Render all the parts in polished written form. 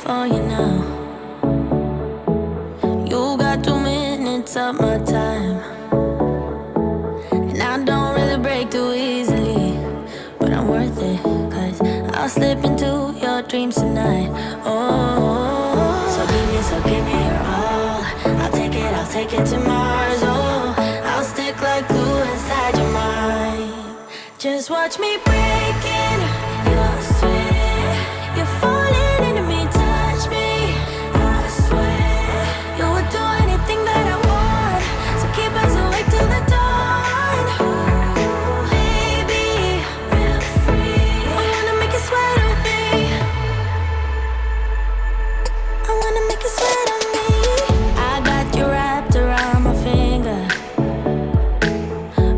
for you now. You got 2 minutes of my time, and I don't really break too easily, but I'm worth it, 'cause I'll slip into your dreams tonight. Oh, so give me your all. I'll take it to Mars. Oh, I'll stick like glue inside your mind. Just watch me breaking your sweat. You're falling into me, touch me. I swear you would do anything that I want, so keep us awake till the dawn. Ooh, baby, feel free. I wanna make you sweat on me. I wanna make you sweat on me. I got you wrapped around my finger,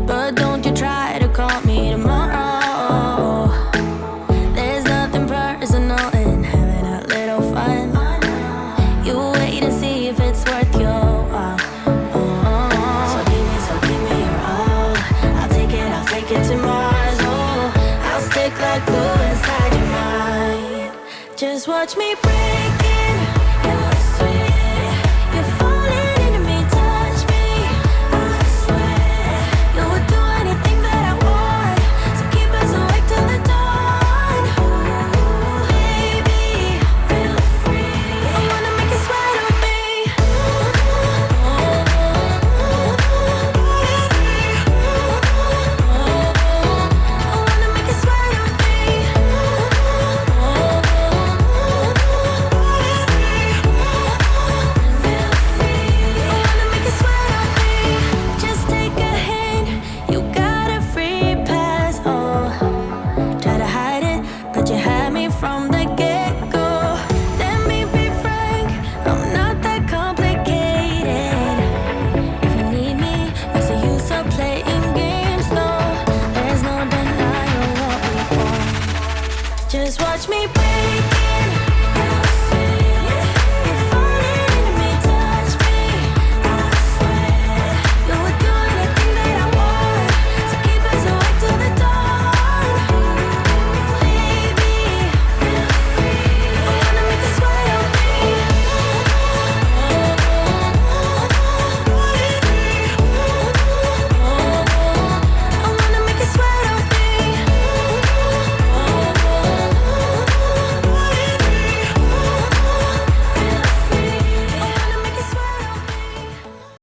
but don't you try to call me tomorrow. There's nothing personal in having a little fun. You wait and see if it's worth your while. So give me your all. I'll take it to Mars. Oh, I'll stick like glue inside your mind. Just watch me break